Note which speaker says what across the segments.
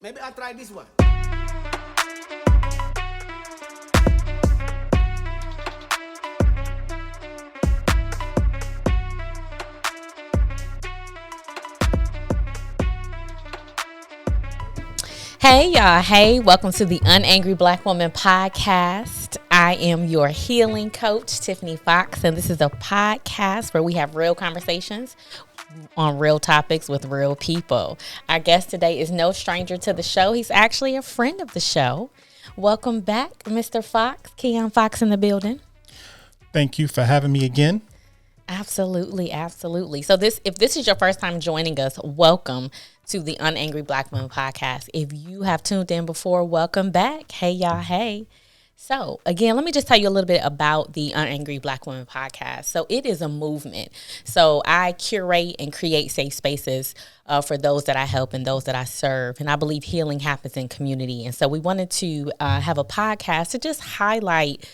Speaker 1: Maybe I'll try this one.
Speaker 2: Hey y'all, hey, welcome to the Unangry Black Woman podcast. I am your healing coach, Tiffany Fox, and this is a podcast where we have real conversations on real topics with real people. Our guest today is no stranger to the show. He's actually a friend of the show. Welcome back, Mr. Fox. Keon Fox in the building.
Speaker 3: Thank you for having me again.
Speaker 2: Absolutely, absolutely. So if this is your first time joining us, welcome to the Unangry Black Women podcast. If you have tuned in before, welcome back. Hey, y'all, hey. So, again, let me just tell you a little bit about the Unangry Black Women podcast. So, it is a movement. So, I curate and create safe spaces for those that I help and those that I serve. And I believe healing happens in community. And so, we wanted to have a podcast to just highlight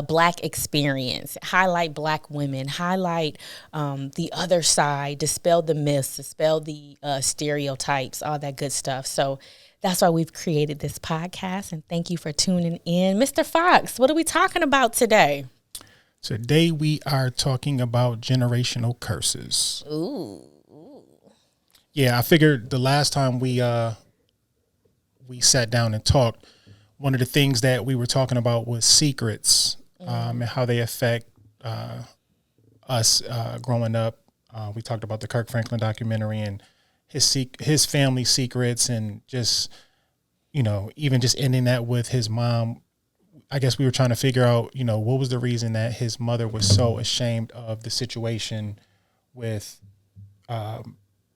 Speaker 2: Black experience, highlight Black women, highlight the other side, dispel the myths, dispel the stereotypes, all that good stuff. So that's why we've created this podcast, and thank you for tuning in. Mr. Fox, what are we talking about today?
Speaker 3: Today we are talking about generational curses.
Speaker 2: Ooh.
Speaker 3: Yeah, I figured the last time we sat down and talked, one of the things that we were talking about was secrets and how they affect us growing up. We talked about the Kirk Franklin documentary and his family secrets, and just, you know, even just ending that with his mom. I guess we were trying to figure out, you know, what was the reason that his mother was so ashamed of the situation with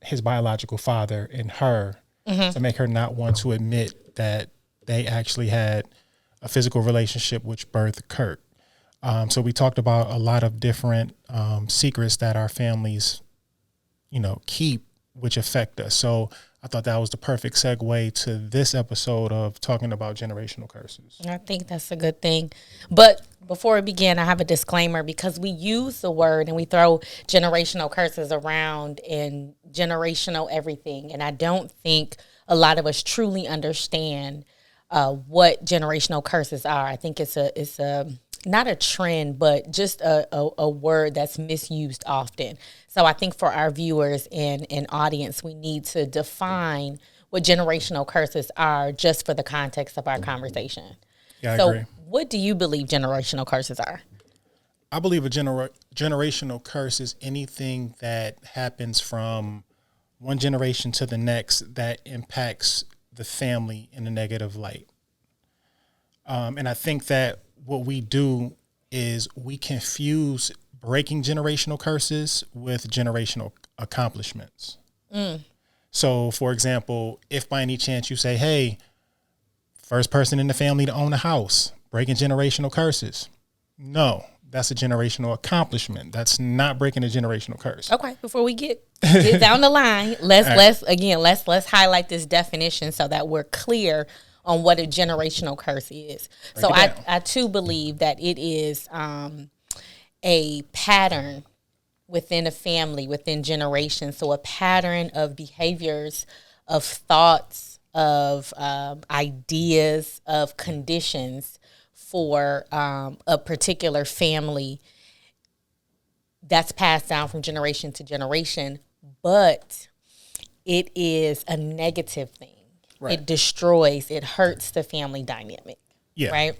Speaker 3: his biological father and her to make her not want to admit that they actually had a physical relationship which birthed Kirk. So we talked about a lot of different secrets that our families, you know, keep, which affect us. So I thought that was the perfect segue to this episode of talking about generational curses.
Speaker 2: I think that's a good thing. But before we begin, I have a disclaimer, because we use the word and we throw generational curses around and generational everything. And I don't think a lot of us truly understand what generational curses are. I think it's a not a trend, but just a word that's misused often. So I think for our viewers and audience, we need to define what generational curses are, just for the context of our conversation.
Speaker 3: Yeah, I
Speaker 2: so
Speaker 3: agree.
Speaker 2: What do you believe generational curses are?
Speaker 3: I believe a generational curse is anything that happens from one generation to the next that impacts the family in a negative light. And I think that what we do is we confuse breaking generational curses with generational accomplishments. So, for example, if by any chance you say, hey, first person in the family to own a house, breaking generational curses. No, that's a generational accomplishment. That's not breaking a generational curse.
Speaker 2: Okay, before we get down the line, let's highlight this definition so that we're clear on what a generational curse is. So I too believe that it is a pattern within a family, within generations. So a pattern of behaviors, of thoughts, of ideas, of conditions for a particular family that's passed down from generation to generation, but it is a negative thing. Right. It destroys, it hurts the family dynamic. Yeah. Right.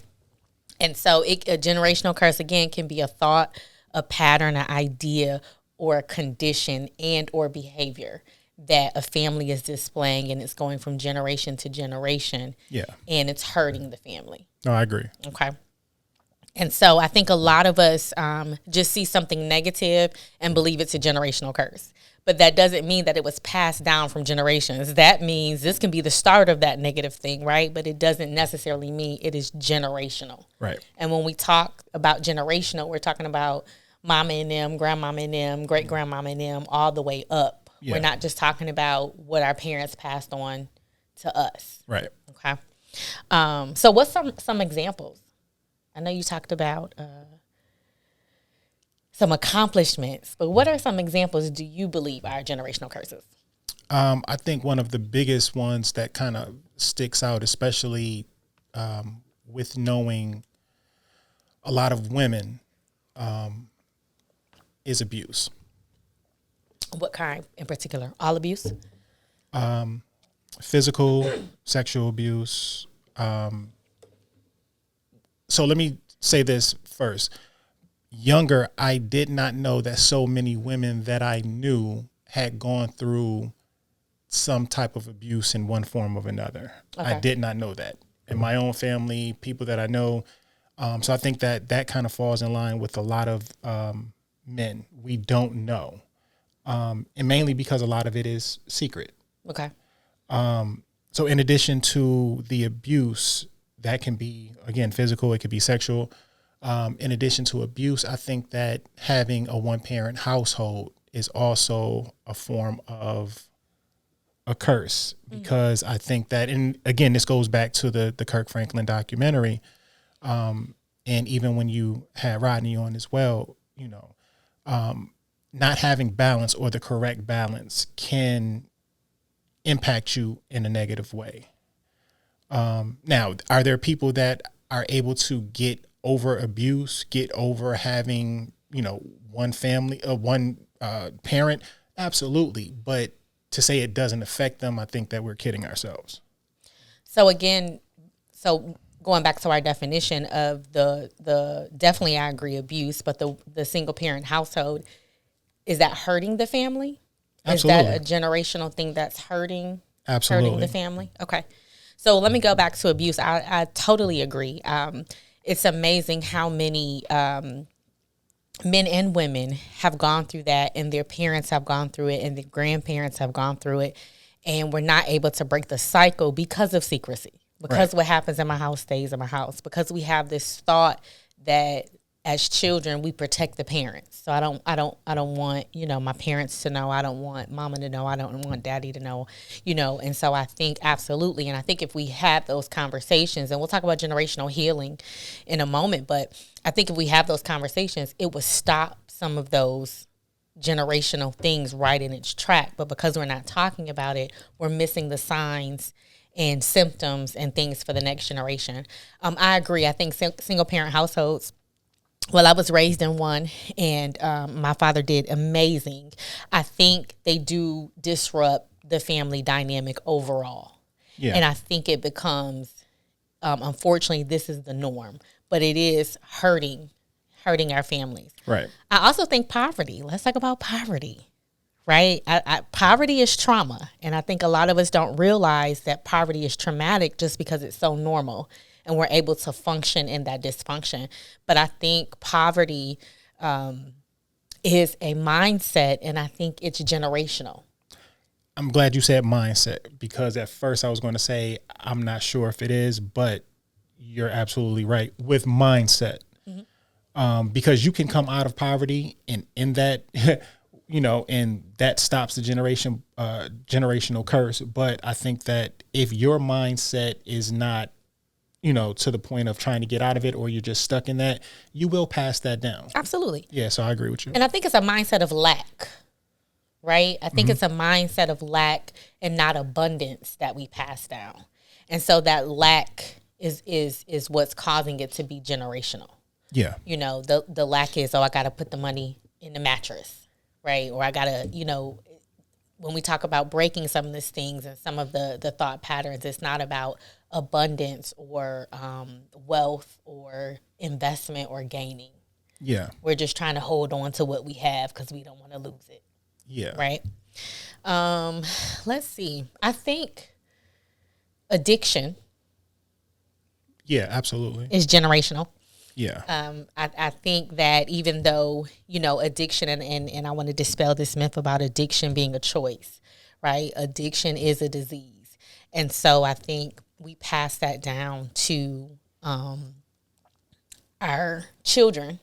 Speaker 2: And so a generational curse, again, can be a thought, a pattern, an idea, or a condition and or behavior that a family is displaying, and it's going from generation to generation. Yeah. And it's hurting the family.
Speaker 3: No, I agree.
Speaker 2: Okay. And so I think a lot of us just see something negative and believe it's a generational curse. But that doesn't mean that it was passed down from generations. That means this can be the start of that negative thing, right? But it doesn't necessarily mean it is generational.
Speaker 3: Right.
Speaker 2: And when we talk about generational, we're talking about mama and them, grandmama and them, great-grandmama and them, all the way up. Yeah. We're not just talking about what our parents passed on to us.
Speaker 3: Right.
Speaker 2: Okay. So what's some examples? I know you talked about some accomplishments, but what are some examples do you believe are generational curses?
Speaker 3: I think one of the biggest ones that kind of sticks out, especially with knowing a lot of women, is abuse.
Speaker 2: What kind in particular? All abuse?
Speaker 3: Physical, sexual abuse. So let me say this first. Younger, I did not know that so many women that I knew had gone through some type of abuse in one form or another. Okay. I did not know that. In my own family, people that I know. So I think that kind of falls in line with a lot of men. We don't know. And mainly because a lot of it is secret.
Speaker 2: Okay.
Speaker 3: So in addition to the abuse, that can be, again, physical, it could be sexual. In addition to abuse, I think that having a one-parent household is also a form of a curse, because I think that, and again, this goes back to the Kirk Franklin documentary. And even when you had Rodney on as well, you know, not having balance or the correct balance can impact you in a negative way. Now, are there people that are able to get over abuse, get over having, you know, one family, one parent? Absolutely. But to say it doesn't affect them, I think that we're kidding ourselves.
Speaker 2: So again, going back to our definition of the definitely I agree abuse, but the single parent household, is that hurting the family?
Speaker 3: Absolutely.
Speaker 2: Is that a generational thing that's hurting
Speaker 3: Absolutely.
Speaker 2: the family? Okay. So let me go back to abuse. I totally agree. It's amazing how many men and women have gone through that, and their parents have gone through it, and their grandparents have gone through it, and we're not able to break the cycle because of secrecy. Because what happens in my house stays in my house. Because we have this thought that as children we protect the parents. So I don't want, you know, my parents to know. I don't want mama to know. I don't want daddy to know, you know. And so I think absolutely, and I think if we have those conversations, and we'll talk about generational healing in a moment, but I think if we have those conversations, it would stop some of those generational things right in its track. But because we're not talking about it, we're missing the signs and symptoms and things for the next generation. I agree. I think single parent households, well, I was raised in one, and my father did amazing. I think they do disrupt the family dynamic overall. Yeah. And I think it becomes, unfortunately, this is the norm, but it is hurting our families.
Speaker 3: Right.
Speaker 2: I also think poverty. Let's talk about poverty, right? Poverty is trauma, and I think a lot of us don't realize that poverty is traumatic just because it's so normal. And we're able to function in that dysfunction. But I think poverty is a mindset, and I think it's generational.
Speaker 3: I'm glad you said mindset, because at first I was going to say I'm not sure if it is, but you're absolutely right with mindset. Mm-hmm. Because you can come out of poverty, and in that, you know, and that stops the generational curse. But I think that if your mindset is not, you know, to the point of trying to get out of it, or you're just stuck in that, you will pass that down.
Speaker 2: Absolutely.
Speaker 3: Yeah, so I agree with you.
Speaker 2: And I think it's a mindset of lack, right? I think it's a mindset of lack and not abundance that we pass down. And so that lack is what's causing it to be generational.
Speaker 3: Yeah.
Speaker 2: You know, the lack is, I got to put the money in the mattress, right? Or I got to, you know, when we talk about breaking some of these things and some of the thought patterns, it's not about abundance or wealth or investment or gaining.
Speaker 3: Yeah.
Speaker 2: We're just trying to hold on to what we have because we don't want to lose it.
Speaker 3: Yeah.
Speaker 2: Right? Let's see. I think addiction.
Speaker 3: Yeah, absolutely.
Speaker 2: Is generational.
Speaker 3: Yeah.
Speaker 2: I think that even though, you know, addiction, and I want to dispel this myth about addiction being a choice, right? Addiction is a disease. And so I think we pass that down to our children,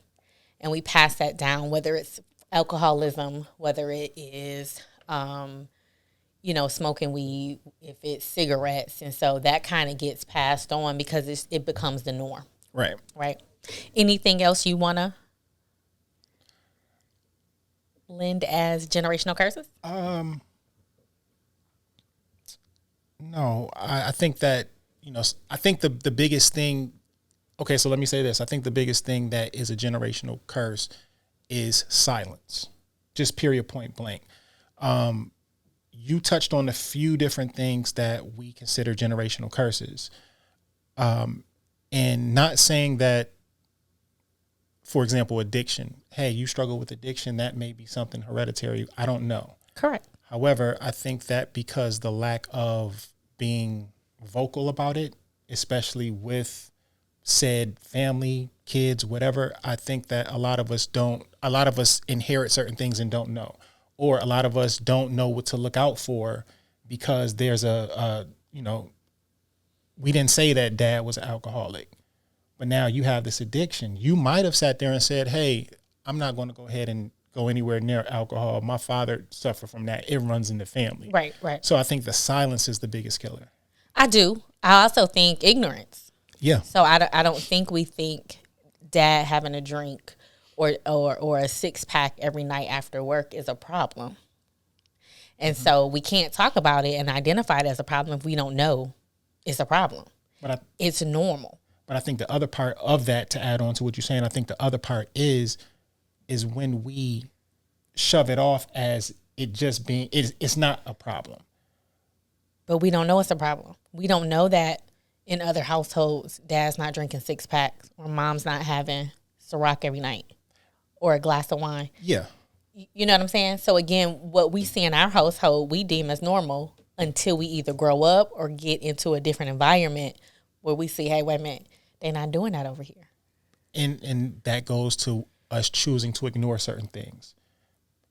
Speaker 2: and we pass that down, whether it's alcoholism, whether it is, you know, smoking weed, if it's cigarettes. And so that kind of gets passed on because it becomes the norm.
Speaker 3: Right.
Speaker 2: Right. Anything else you want to lend as generational curses?
Speaker 3: No, I think that, I think the biggest thing, okay, so let me say this. I think the biggest thing that is a generational curse is silence, just period, point blank. You touched on a few different things that we consider generational curses. And not saying that, for example, addiction, hey, you struggle with addiction, that may be something hereditary. I don't know.
Speaker 2: Correct.
Speaker 3: However, I think that because the lack of being vocal about it, especially with said family, kids, whatever, I think that a lot of us inherit certain things and don't know, or a lot of us don't know what to look out for because there's we didn't say that dad was an alcoholic, but now you have this addiction. You might have sat there and said, hey, I'm not going to go ahead and go anywhere near alcohol. My father suffered from that. It runs in the family.
Speaker 2: Right.
Speaker 3: So I think the silence is the biggest killer.
Speaker 2: I do. I also think ignorance.
Speaker 3: Yeah.
Speaker 2: So I don't think we think dad having a drink or a 6-pack every night after work is a problem. And so we can't talk about it and identify it as a problem if we don't know it's a problem. But it's normal.
Speaker 3: But I think the other part of that, to add on to what you're saying, I think the other part is when we shove it off as it just being, it's not a problem.
Speaker 2: But we don't know it's a problem. We don't know that in other households, dad's not drinking 6-packs or mom's not having Ciroc every night or a glass of wine.
Speaker 3: Yeah.
Speaker 2: You know what I'm saying? So again, what we see in our household, we deem as normal until we either grow up or get into a different environment where we see, hey, wait a minute, they're not doing that over here.
Speaker 3: And that goes to us choosing to ignore certain things.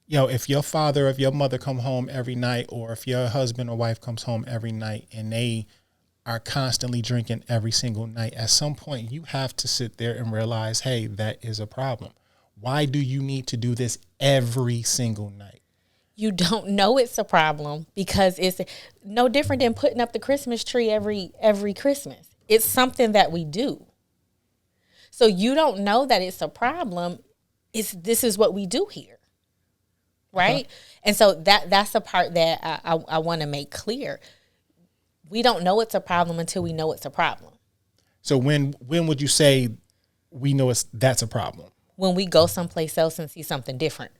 Speaker 3: If your father, if your mother come home every night, or if your husband or wife comes home every night and they are constantly drinking every single night, at some point you have to sit there and realize, hey, that is a problem. Why do you need to do this every single night?
Speaker 2: You don't know it's a problem because it's no different than putting up the Christmas tree every Christmas. It's something that we do. So you don't know that it's a problem. This is what we do here. Right? And so that's the part that I want to make clear. We don't know it's a problem until we know it's a problem.
Speaker 3: So when would you say we know that's a problem?
Speaker 2: When we go someplace else and see something different.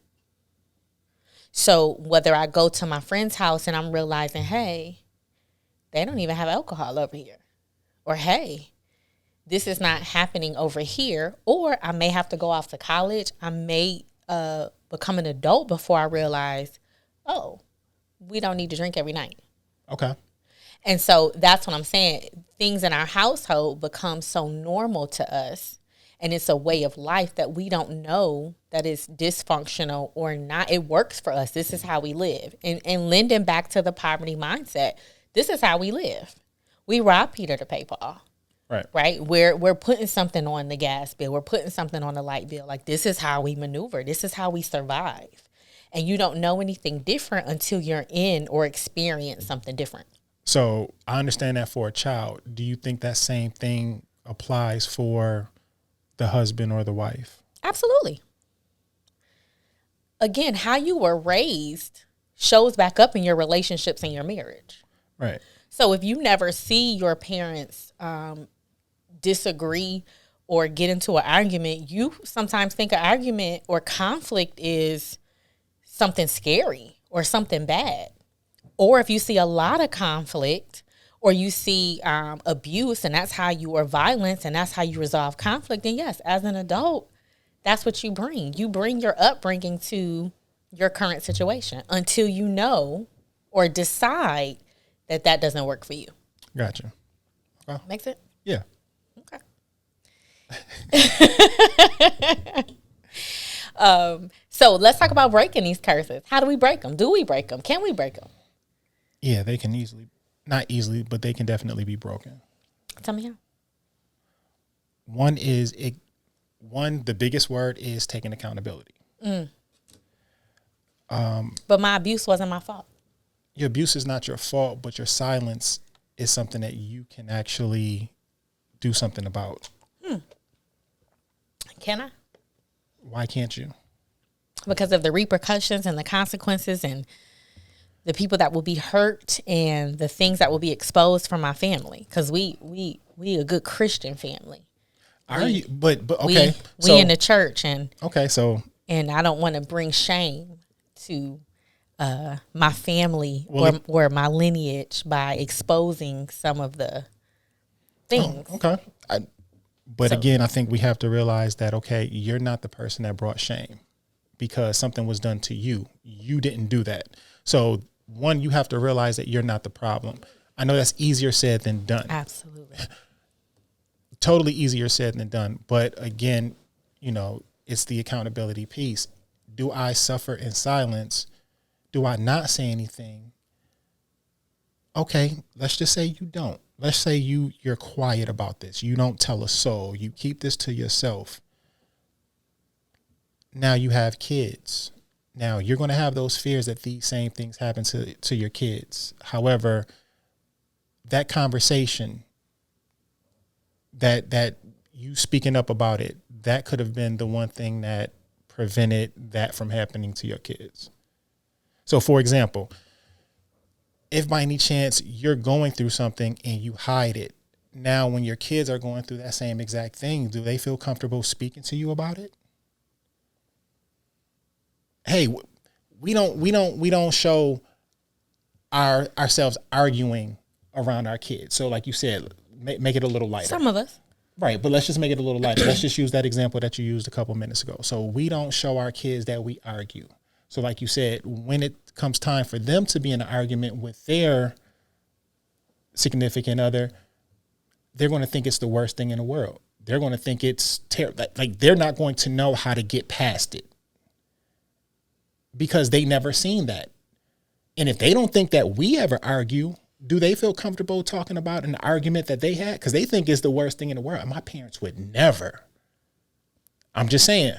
Speaker 2: So whether I go to my friend's house and I'm realizing, hey, they don't even have alcohol over here. Or, hey, this is not happening over here. Or I may have to go off to college. I may become an adult before I realize, oh, we don't need to drink every night.
Speaker 3: Okay.
Speaker 2: And so that's what I'm saying. Things in our household become so normal to us. And it's a way of life that we don't know that is dysfunctional or not. It works for us. This is how we live. And lending back to the poverty mindset, this is how we live. We rob Peter to pay Paul. Right. We're putting something on the gas bill. We're putting something on the light bill. Like, this is how we maneuver. This is how we survive. And you don't know anything different until you're in or experience something different.
Speaker 3: So I understand that for a child. Do you think that same thing applies for the husband or the wife?
Speaker 2: Absolutely. Again, how you were raised shows back up in your relationships and your marriage.
Speaker 3: Right.
Speaker 2: So if you never see your parents disagree or get into an argument, you sometimes think an argument or conflict is something scary or something bad. Or if you see a lot of conflict or you see abuse and that's how you are violence and that's how you resolve conflict, then yes, as an adult, that's what you bring. You bring your upbringing to your current situation until you know or decide that doesn't work for you.
Speaker 3: Gotcha. Well,
Speaker 2: Make sense?
Speaker 3: Yeah.
Speaker 2: Okay. So let's talk about breaking these curses. How do we break them? Do we break them? Can we break them?
Speaker 3: Yeah, they can not easily, but they can definitely be broken.
Speaker 2: Tell me how.
Speaker 3: One, the biggest word is taking accountability.
Speaker 2: But my abuse wasn't my fault.
Speaker 3: Your abuse is not your fault, but your silence is something that you can actually do something about.
Speaker 2: Can I?
Speaker 3: Why can't you?
Speaker 2: Because of the repercussions and the consequences and the people that will be hurt and the things that will be exposed from my family. Because we a good Christian family.
Speaker 3: Are you? But okay.
Speaker 2: We in the church and I don't want to bring shame to my family or my lineage by exposing some of the things.
Speaker 3: Again, I think we have to realize that, okay, you're not the person that brought shame because something was done to you. You didn't do that. So one, you have to realize that you're not the problem. I know that's easier said than done.
Speaker 2: Absolutely.
Speaker 3: Totally easier said than done. But again, it's the accountability piece. Do I suffer in silence? Do I not say anything? Okay, let's just say you don't. Let's say you're quiet about this. You don't tell a soul. You keep this to yourself. Now you have kids. Now you're going to have those fears that these same things happen to your kids. However, that conversation, that you speaking up about it, that could have been the one thing that prevented that from happening to your kids. So, for example, if by any chance you're going through something and you hide it, now when your kids are going through that same exact thing, do they feel comfortable speaking to you about it? Hey, we don't show ourselves arguing around our kids. So like you said, make it a little lighter.
Speaker 2: Some of us.
Speaker 3: Right, but let's just make it a little lighter. Let's just use that example that you used a couple minutes ago. So we don't show our kids that we argue. So like you said, when it comes time for them to be in an argument with their significant other, they're going to think it's the worst thing in the world. They're going to think it's terrible. Like they're not going to know how to get past it because they never seen that. And if they don't think that we ever argue, do they feel comfortable talking about an argument that they had? Because they think it's the worst thing in the world. My parents would never. I'm just saying.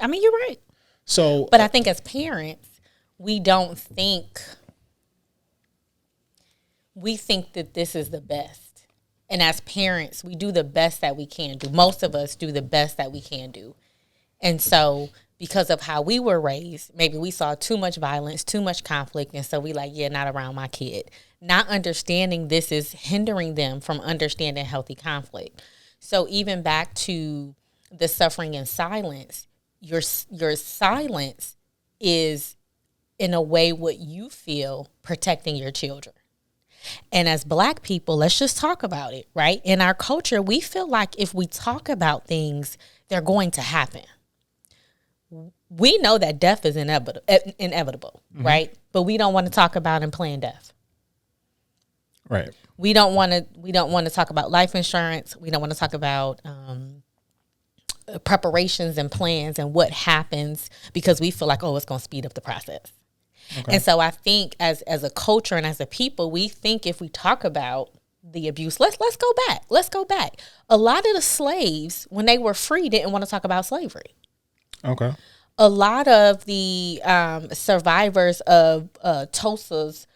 Speaker 2: I mean, you're right.
Speaker 3: So,
Speaker 2: but I think as parents, we think that this is the best. And as parents, we do the best that we can do. Most of us do the best that we can do. And so because of how we were raised, maybe we saw too much violence, too much conflict. And so we not around my kid. Not understanding this is hindering them from understanding healthy conflict. So even back to the suffering in silence, your silence is in a way what you feel protecting your children. And as Black people, let's just talk about it, right? In our culture, we feel like if we talk about things, they're going to happen. We know that death is inevitable, mm-hmm. right? But we don't want to talk about and plan death.
Speaker 3: Right.
Speaker 2: We don't want to talk about life insurance. We don't want to talk about preparations and plans and what happens because we feel like, it's going to speed up the process. Okay. And so I think as a culture and as a people, we think if we talk about the abuse, let's go back. Let's go back. A lot of the slaves, when they were free, didn't want to talk about slavery. Okay. A lot of the survivors of Tulsa's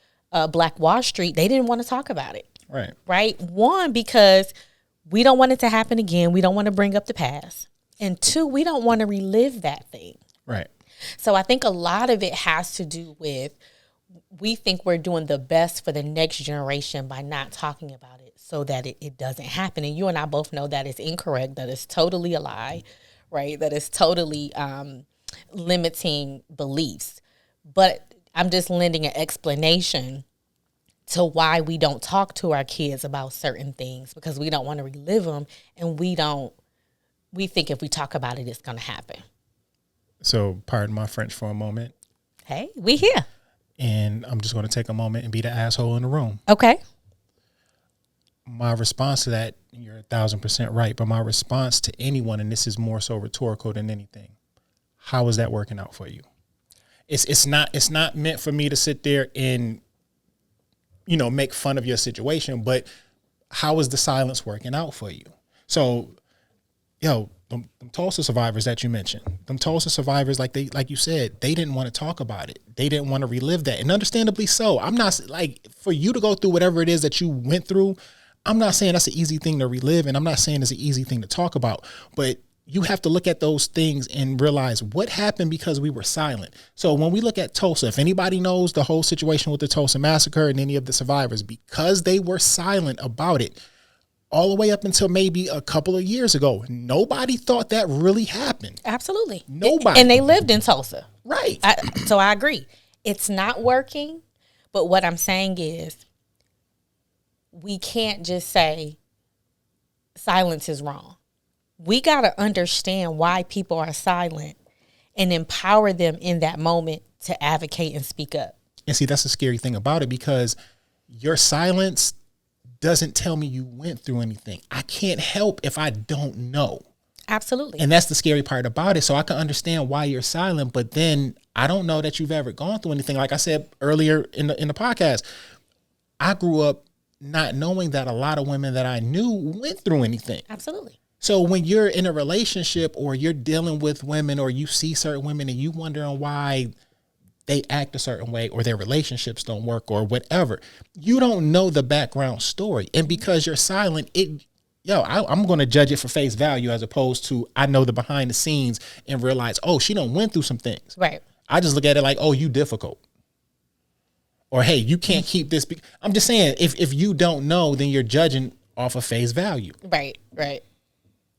Speaker 2: Black Wall Street, they didn't want to talk about it.
Speaker 3: Right.
Speaker 2: Right? One, because we don't want it to happen again. We don't want to bring up the past. And two, we don't want to relive that thing.
Speaker 3: Right.
Speaker 2: So I think a lot of it has to do with we think we're doing the best for the next generation by not talking about it so that it doesn't happen. And you and I both know that is incorrect, that is totally a lie, right? That is totally limiting beliefs. But I'm just lending an explanation to why we don't talk to our kids about certain things because we don't want to relive them. And we think if we talk about it, it's going to happen.
Speaker 3: So pardon my French for a moment.
Speaker 2: Hey, we here.
Speaker 3: And I'm just going to take a moment and be the asshole in the room.
Speaker 2: Okay.
Speaker 3: My response to that, you're 1,000% right, but my response to anyone, and this is more so rhetorical than anything, how is that working out for you? It's not meant for me to sit there and, make fun of your situation, but how is the silence working out for you? So, them Tulsa survivors that you mentioned, them Tulsa survivors, like you said, they didn't want to talk about it. They didn't want to relive that. And understandably so. I'm not for you to go through whatever it is that you went through. I'm not saying that's an easy thing to relive. And I'm not saying it's an easy thing to talk about, but you have to look at those things and realize what happened because we were silent. So when we look at Tulsa, if anybody knows the whole situation with the Tulsa massacre and any of the survivors, because they were silent about it all the way up until maybe a couple of years ago, nobody thought that really happened.
Speaker 2: Absolutely.
Speaker 3: Nobody.
Speaker 2: And they lived in Tulsa.
Speaker 3: Right.
Speaker 2: So I agree. It's not working. But what I'm saying is we can't just say silence is wrong. We got to understand why people are silent and empower them in that moment to advocate and speak up.
Speaker 3: And see, that's the scary thing about it, because your silence doesn't tell me you went through anything. I can't help if I don't know.
Speaker 2: Absolutely.
Speaker 3: And that's the scary part about it. So I can understand why you're silent, but then I don't know that you've ever gone through anything. Like I said earlier in the podcast, I grew up not knowing that a lot of women that I knew went through anything.
Speaker 2: Absolutely.
Speaker 3: So when you're in a relationship or you're dealing with women or you see certain women and you wondering why they act a certain way or their relationships don't work or whatever, you don't know the background story. And because you're silent, I'm going to judge it for face value as opposed to I know the behind the scenes and realize, oh, she done went through some things.
Speaker 2: Right.
Speaker 3: I just look at it like, oh, you difficult. Or, hey, you can't keep this. I'm just saying, if you don't know, then you're judging off of face value.
Speaker 2: Right.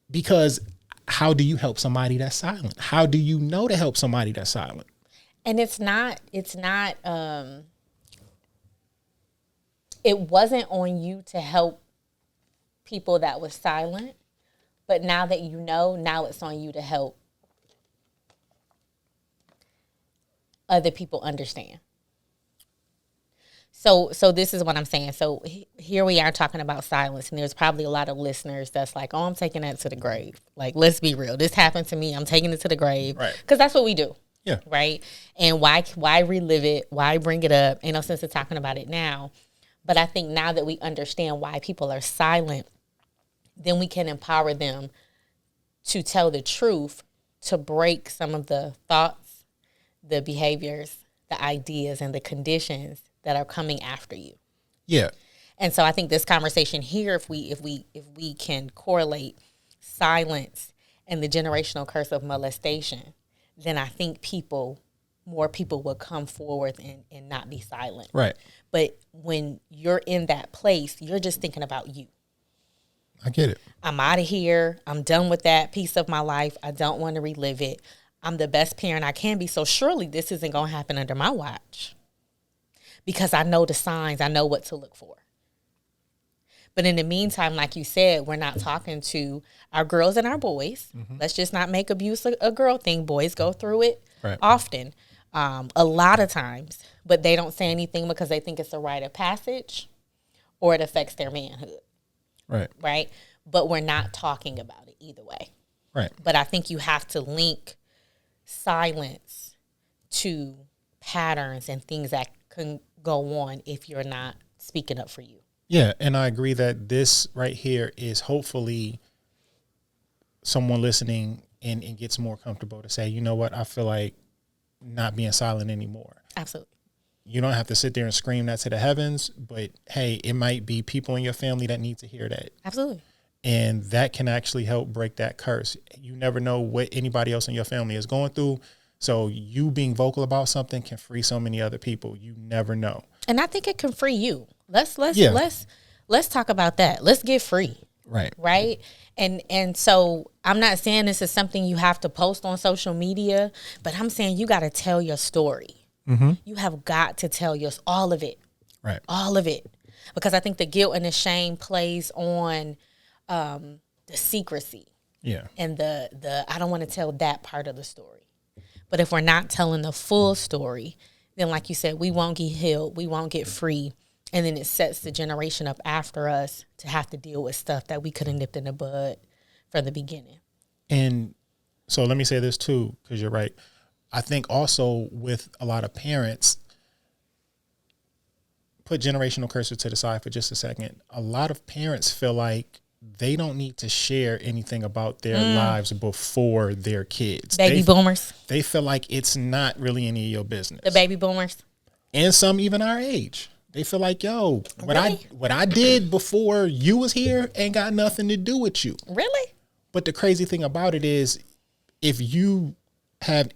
Speaker 3: Because how do you help somebody that's silent? How do you know to help somebody that's silent?
Speaker 2: And it wasn't on you to help people that was silent, but now that you know, now it's on you to help other people understand. So this is what I'm saying. So here we are talking about silence, and there's probably a lot of listeners that's like, oh, I'm taking that to the grave. Like, let's be real. This happened to me. I'm taking it to the grave.
Speaker 3: Right.
Speaker 2: Because that's what we do.
Speaker 3: Yeah.
Speaker 2: Right. And why relive it? Why bring it up? Ain't no sense of talking about it now. But I think now that we understand why people are silent, then we can empower them to tell the truth, to break some of the thoughts, the behaviors, the ideas, and the conditions that are coming after you.
Speaker 3: Yeah.
Speaker 2: And so I think this conversation here, if we can correlate silence and the generational curse of molestation, then I think more people will come forward and not be silent.
Speaker 3: Right.
Speaker 2: But when you're in that place, you're just thinking about you.
Speaker 3: I get it.
Speaker 2: I'm out of here. I'm done with that piece of my life. I don't want to relive it. I'm the best parent I can be. So surely this isn't going to happen under my watch. Because I know the signs, I know what to look for. But in the meantime, like you said, we're not talking to our girls and our boys. Mm-hmm. Let's just not make abuse a girl thing. Boys go through it often, a lot of times, but they don't say anything because they think it's a rite of passage or it affects their manhood. Right. But we're not talking about it either way.
Speaker 3: Right.
Speaker 2: But I think you have to link silence to patterns and things that can go on if you're not speaking up for you.
Speaker 3: Yeah, and I agree that this right here is hopefully someone listening and gets more comfortable to say, you know what, I feel like not being silent anymore.
Speaker 2: Absolutely.
Speaker 3: You don't have to sit there and scream that to the heavens, but hey, it might be people in your family that need to hear that.
Speaker 2: Absolutely.
Speaker 3: And that can actually help break that curse. You never know what anybody else in your family is going through. So you being vocal about something can free so many other people. You never know.
Speaker 2: And I think it can free you. Let's talk about that. Let's get free. Right. And so I'm not saying this is something you have to post on social media, but I'm saying you got to tell your story. Mm-hmm. You have got to tell all of it.
Speaker 3: Right.
Speaker 2: All of it. Because I think the guilt and the shame plays on the secrecy.
Speaker 3: Yeah.
Speaker 2: And the I don't want to tell that part of the story. But if we're not telling the full story, then like you said, we won't get healed, we won't get free. And then it sets the generation up after us to have to deal with stuff that we could have nipped in the bud from the beginning.
Speaker 3: And so let me say this too, because you're right. I think also with a lot of parents, put generational curses to the side for just a second. A lot of parents feel like they don't need to share anything about their lives before their kids.
Speaker 2: Boomers.
Speaker 3: They feel like it's not really any of your business.
Speaker 2: The baby boomers.
Speaker 3: And some even our age. They feel like, yo,
Speaker 2: really?
Speaker 3: what I did before you was here ain't got nothing to do with you.
Speaker 2: Really?
Speaker 3: But the crazy thing about it is, if you have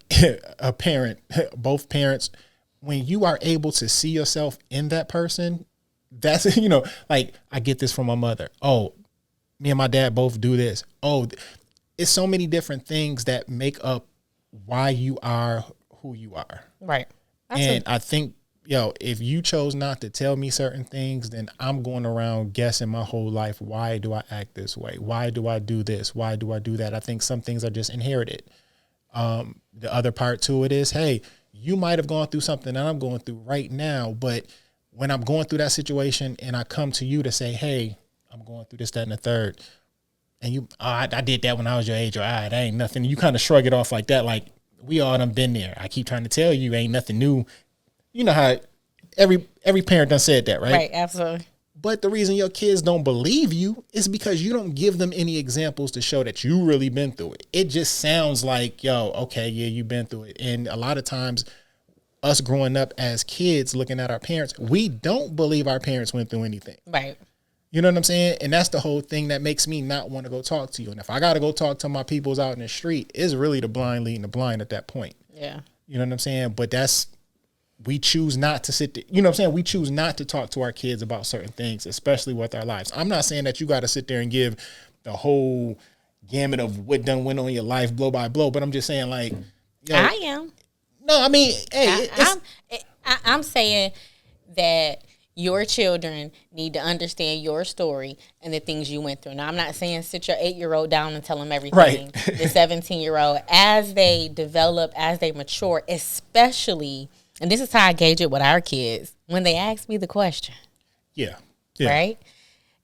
Speaker 3: a parent, both parents, when you are able to see yourself in that person, that's, like, I get this from my mother. Oh, me and my dad both do this. Oh, it's so many different things that make up why you are who you are.
Speaker 2: Right.
Speaker 3: And I think, if you chose not to tell me certain things, then I'm going around guessing my whole life, why do I act this way? Why do I do this? Why do I do that? I think some things are just inherited. The other part to it is, hey, you might have gone through something that I'm going through right now, but when I'm going through that situation and I come to you to say, hey, I'm going through this, that, and the third, and you, I did that when I was your age, or that ain't nothing. You kind of shrug it off like that, like, we all done been there. I keep trying to tell you, ain't nothing new. You know how every parent done said that, right?
Speaker 2: Right, absolutely.
Speaker 3: But the reason your kids don't believe you is because you don't give them any examples to show that you really been through it. It just sounds like, okay, yeah, you've been through it. And a lot of times, us growing up as kids looking at our parents, we don't believe our parents went through anything.
Speaker 2: Right.
Speaker 3: You know what I'm saying? And that's the whole thing that makes me not want to go talk to you. And if I got to go talk to my peoples out in the street, it's really the blind leading the blind at that point.
Speaker 2: Yeah.
Speaker 3: You know what I'm saying? But we choose not to sit there. You know what I'm saying? We choose not to talk to our kids about certain things, especially with our lives. I'm not saying that you got to sit there and give the whole gamut of what done went on in your life blow by blow, but I'm just saying, like,
Speaker 2: I am.
Speaker 3: No, I mean, hey,
Speaker 2: I'm saying that your children need to understand your story and the things you went through. Now, I'm not saying sit your 8-year-old down and tell them everything.
Speaker 3: Right.
Speaker 2: The 17-year-old, as they develop, as they mature, especially, and this is how I gauge it with our kids, when they ask me the question.
Speaker 3: Yeah.
Speaker 2: Right?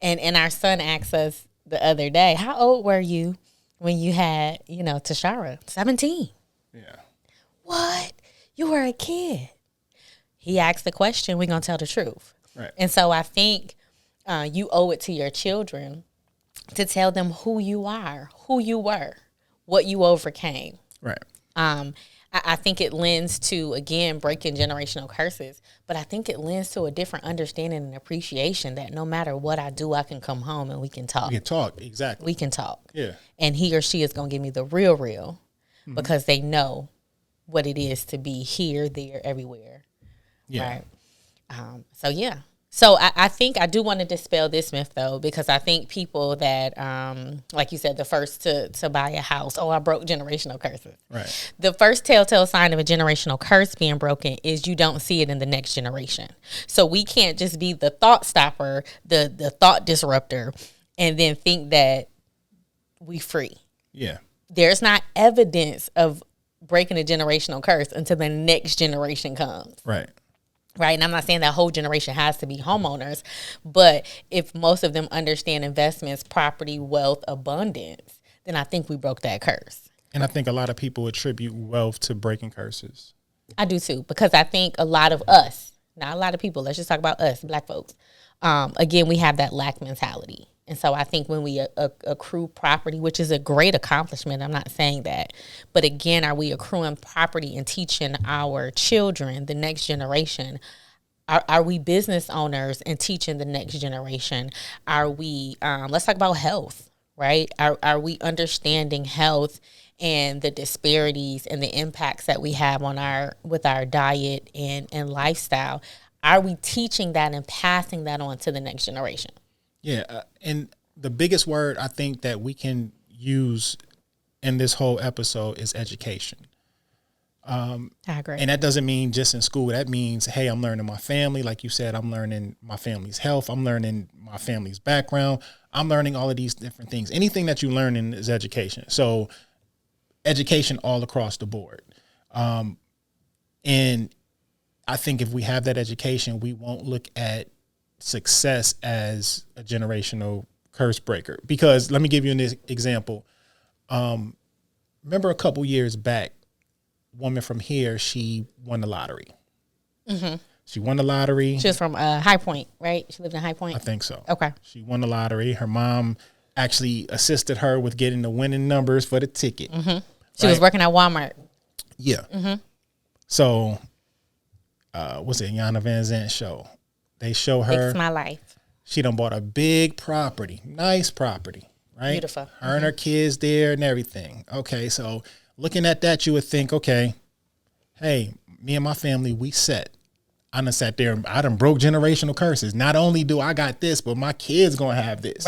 Speaker 2: And our son asked us the other day, how old were you when you had, Tashara? 17.
Speaker 3: Yeah.
Speaker 2: What? You were a kid. He asked the question, we're going to tell the truth.
Speaker 3: Right.
Speaker 2: And so I think you owe it to your children to tell them who you are, who you were, what you overcame.
Speaker 3: Right.
Speaker 2: I think it lends to, again, breaking generational curses, but I think it lends to a different understanding and appreciation that no matter what I do, I can come home and we can talk.
Speaker 3: We can talk, exactly.
Speaker 2: We can talk.
Speaker 3: Yeah.
Speaker 2: And he or she is going to give me the real, because they know what it is to be here, there, everywhere.
Speaker 3: Yeah.
Speaker 2: Right. So I think I do want to dispel this myth, though, because I think people that, like you said, the first to buy a house, I broke generational curses.
Speaker 3: Right.
Speaker 2: The first telltale sign of a generational curse being broken is you don't see it in the next generation. So we can't just be the thought stopper, the thought disruptor, and then think that we free.
Speaker 3: Yeah.
Speaker 2: There's not evidence of breaking a generational curse until the next generation comes.
Speaker 3: Right.
Speaker 2: Right. And I'm not saying that whole generation has to be homeowners, but if most of them understand investments, property, wealth, abundance, then I think we broke that curse.
Speaker 3: And I think a lot of people attribute wealth to breaking curses.
Speaker 2: I do too, because I think a lot of us, not a lot of people, let's just talk about us, Black folks. Again, we have that lack mentality. And so I think when we accrue property, which is a great accomplishment, I'm not saying that, but again, are we accruing property and teaching our children, the next generation? Are we business owners and teaching the next generation? Are we, let's talk about health, right? Are we understanding health and the disparities and the impacts that we have on with our diet and lifestyle? Are we teaching that and passing that on to the next generation?
Speaker 3: Yeah, and the biggest word I think that we can use in this whole episode is education.
Speaker 2: I agree.
Speaker 3: And that doesn't mean just in school. That means, hey, I'm learning my family. Like you said, I'm learning my family's health. I'm learning my family's background. I'm learning all of these different things. Anything that you learn in is education. So education all across the board. And I think if we have that education, we won't look at success as a generational curse breaker. Because let me give you an example. Remember a couple years back, a woman from here, she won the lottery. Mm-hmm. She won the lottery.
Speaker 2: She was from High Point, right? She lived in High Point?
Speaker 3: I think so.
Speaker 2: Okay.
Speaker 3: She won the lottery. Her mom actually assisted her with getting the winning numbers for the ticket.
Speaker 2: Mm-hmm. She was working at Walmart.
Speaker 3: Yeah. Mm-hmm. So, what's it, Yana Van Zant show? They show her.
Speaker 2: It's My Life.
Speaker 3: She done bought a big property, nice property, right?
Speaker 2: Beautiful.
Speaker 3: Her and her kids there and everything. Okay, so looking at that, you would think, okay, hey, me and my family, we set. I done sat there, I done broke generational curses. Not only do I got this, but my kids gonna have this.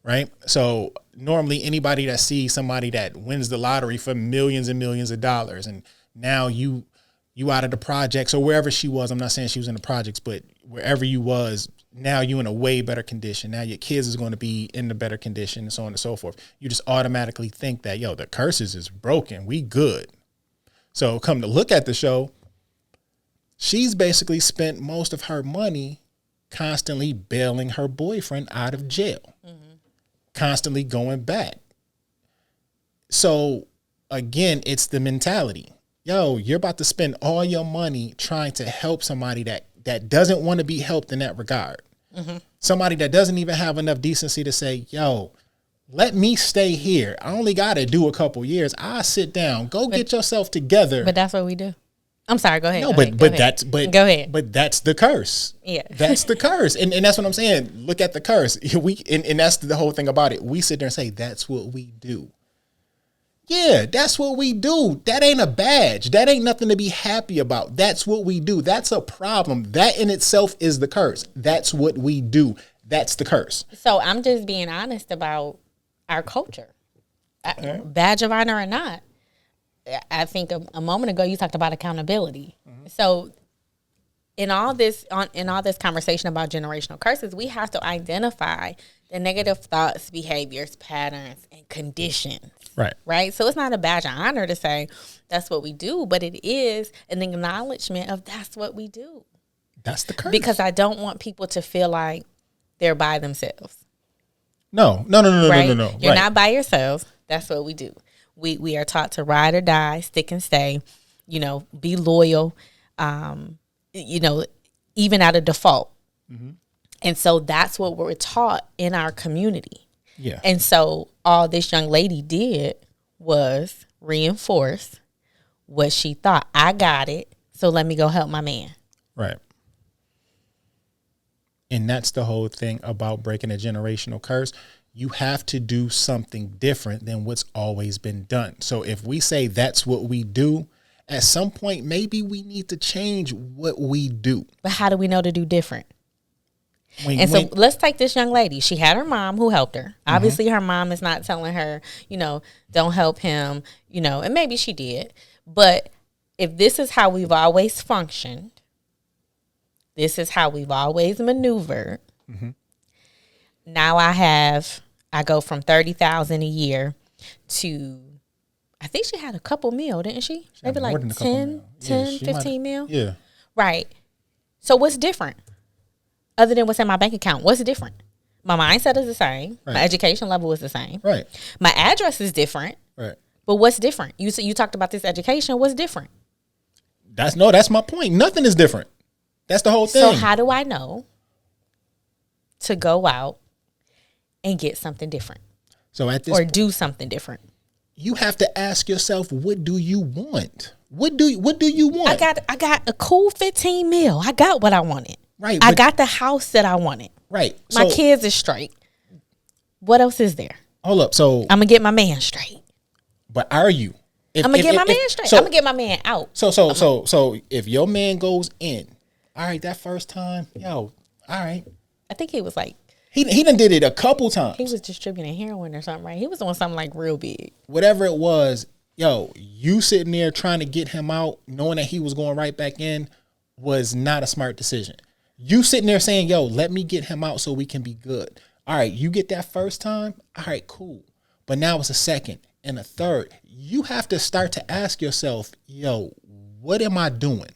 Speaker 3: Right. So normally anybody that sees somebody that wins the lottery for millions and millions of dollars, and now you out of the projects or wherever she was, I'm not saying she was in the projects, but wherever you was, now you in a way better condition. Now your kids is going to be in the better condition and so on and so forth. You just automatically think that, the curses is broken. We good. So come to look at the show, she's basically spent most of her money constantly bailing her boyfriend out of jail, constantly going back. So again, it's the mentality. You're about to spend all your money trying to help somebody that doesn't want to be helped in that regard. Somebody that doesn't even have enough decency to say, let me stay here. I only got to do a couple years. I'll sit down. Get yourself together.
Speaker 2: But that's what we do. I'm sorry. Go ahead.
Speaker 3: No, go ahead. But that's the curse.
Speaker 2: Yeah,
Speaker 3: that's the curse, and that's what I'm saying. Look at the curse. And that's the whole thing about it. We sit there and say that's what we do. Yeah, that's what we do. That ain't a badge. That ain't nothing to be happy about. That's what we do. That's a problem. That in itself is the curse. That's what we do. That's the curse.
Speaker 2: So I'm just being honest about our culture, badge of honor or not. I think a moment ago you talked about accountability. So in all this conversation about generational curses, we have to identify the negative thoughts, behaviors, patterns, and conditions. Right. So it's not a badge of honor to say that's what we do, but it is an acknowledgement of that's what we do.
Speaker 3: That's the curse.
Speaker 2: Because I don't want people to feel like they're by themselves.
Speaker 3: No.
Speaker 2: Right? No. You're not by yourselves. That's what we do. We are taught to ride or die, stick and stay, be loyal, even out of default. And so that's what we're taught in our community.
Speaker 3: Yeah.
Speaker 2: And so all this young lady did was reinforce what she thought. I got it, so let me go help my man.
Speaker 3: Right. And that's the whole thing about breaking a generational curse. You have to do something different than what's always been done. So if we say that's what we do, at some point, maybe we need to change what we do.
Speaker 2: But how do we know to do different? So let's take this young lady. She had her mom who helped her. Obviously, her mom is not telling her, don't help him, and maybe she did. But if this is how we've always functioned, this is how we've always maneuvered. Now I go from $30,000 a year to, I think she had a couple mil, didn't she? Maybe like 10, 15 mil.
Speaker 3: Yeah.
Speaker 2: Right. So what's different? Other than what's in my bank account, what's different? My mindset is the same. Right. My education level is the same.
Speaker 3: Right.
Speaker 2: My address is different.
Speaker 3: Right.
Speaker 2: But what's different? You talked about this education. What's different?
Speaker 3: That's my point. Nothing is different. That's the whole thing.
Speaker 2: So how do I know to go out and get something different?
Speaker 3: So at this
Speaker 2: do something different.
Speaker 3: You have to ask yourself, what do you want? What do you want?
Speaker 2: I got a cool 15 mil. I got what I wanted.
Speaker 3: Right.
Speaker 2: I got the house that I wanted.
Speaker 3: Right.
Speaker 2: My kids are straight. What else is there?
Speaker 3: Hold up. So
Speaker 2: I'm gonna get my man straight.
Speaker 3: But are you?
Speaker 2: I'm gonna get my man straight. I'm gonna get my man out.
Speaker 3: So if your man goes in, all right, that first time, all right.
Speaker 2: I think he was like
Speaker 3: he done did it a couple times.
Speaker 2: He was distributing heroin or something, right? He was doing something like real big.
Speaker 3: Whatever it was, you sitting there trying to get him out, knowing that he was going right back in, was not a smart decision. You sitting there saying, let me get him out so we can be good. All right, you get that first time. All right, cool. But now it's a second and a third. You have to start to ask yourself, what am I doing?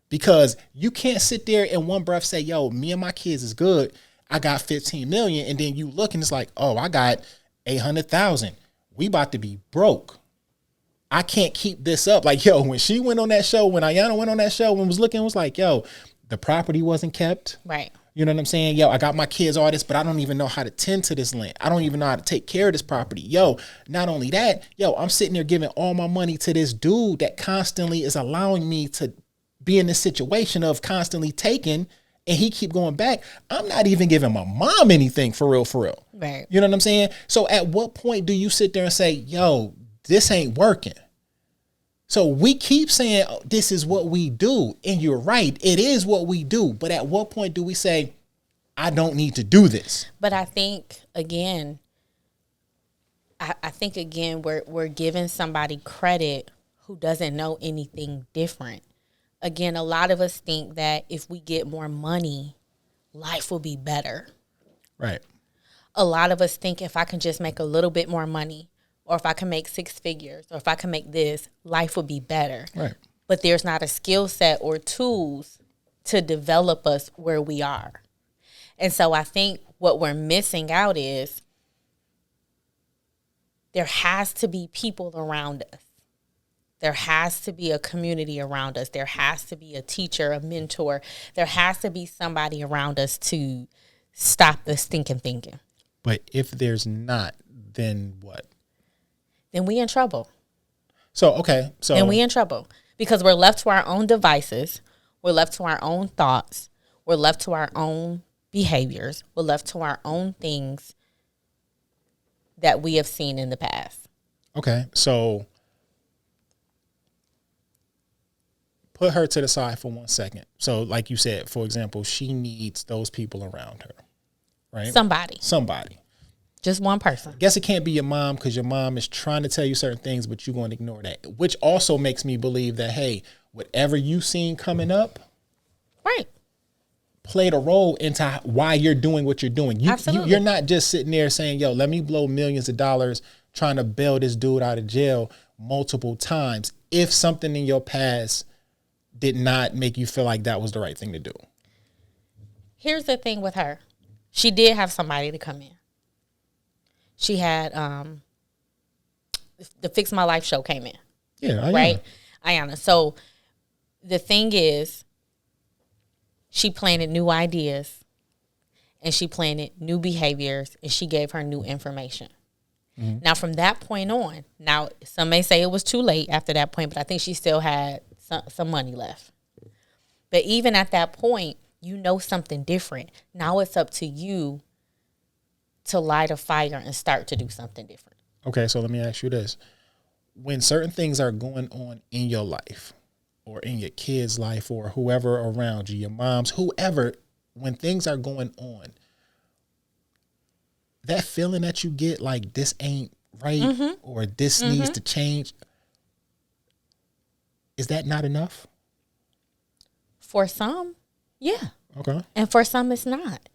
Speaker 3: Because you can't sit there in one breath say, me and my kids is good. I got 15 million. And then you look and it's like, I got 800,000. We about to be broke. I can't keep this up. Like, when she went on that show, when Ayana went on that show and was looking, it was like, the property wasn't kept.
Speaker 2: Right.
Speaker 3: You know what I'm saying? I got my kids all this, but I don't even know how to tend to this land. I don't even know how to take care of this property. Not only that, I'm sitting there giving all my money to this dude that constantly is allowing me to be in this situation of constantly taking and he keep going back, I'm not even giving my mom anything for real, for real.
Speaker 2: Right.
Speaker 3: You know what I'm saying? So at what point do you sit there and say, yo, this ain't working? So we keep saying, oh, this is what we do. And you're right. It is what we do. But at what point do we say, I don't need to do this?
Speaker 2: But I think, again, we're giving somebody credit who doesn't know anything different. Again, a lot of us think that if we get more money, life will be better.
Speaker 3: Right.
Speaker 2: A lot of us think if I can just make a little bit more money, or if I can make 6 figures, or if I can make this, life will be better.
Speaker 3: Right.
Speaker 2: But there's not a skill set or tools to develop us where we are. And so I think what we're missing out is there has to be people around us. There has to be a community around us. There has to be a teacher, a mentor. There has to be somebody around us to stop the stinking thinking.
Speaker 3: But if there's not, then what?
Speaker 2: Then we in trouble.
Speaker 3: Then
Speaker 2: we in trouble because we're left to our own devices. We're left to our own thoughts. We're left to our own behaviors. We're left to our own things that we have seen in the past.
Speaker 3: Okay, so put her to the side for 1 second. So like you said, for example, she needs those people around her, right?
Speaker 2: Somebody. Just one person.
Speaker 3: I guess it can't be your mom because your mom is trying to tell you certain things, but you're going to ignore that, which also makes me believe that, hey, whatever you seen coming up,
Speaker 2: right,
Speaker 3: played a role into why you're doing what you're doing.
Speaker 2: Absolutely.
Speaker 3: You're not just sitting there saying, yo, let me blow millions of dollars trying to bail this dude out of jail multiple times if something in your past did not make you feel like that was the right thing to do.
Speaker 2: Here's the thing with her. She did have somebody to come in. She had the Fix My Life show came in.
Speaker 3: Yeah, Iyanna.
Speaker 2: Right? Iyanna. So the thing is, she planted new ideas and she planted new behaviors and she gave her new information. Mm-hmm. Now, from that point on, now some may say it was too late after that point, but I think she still had some money left. But even at that point, you know something different. Now it's up to you to light a fire and start to do something different.
Speaker 3: Okay, so let me ask you this. When certain things are going on in your life or in your kid's life or whoever around you, your mom's, whoever, when things are going on, that feeling that you get like this ain't right or this needs to change, is that not enough?
Speaker 2: For some, yeah.
Speaker 3: Okay.
Speaker 2: And for some, it's not.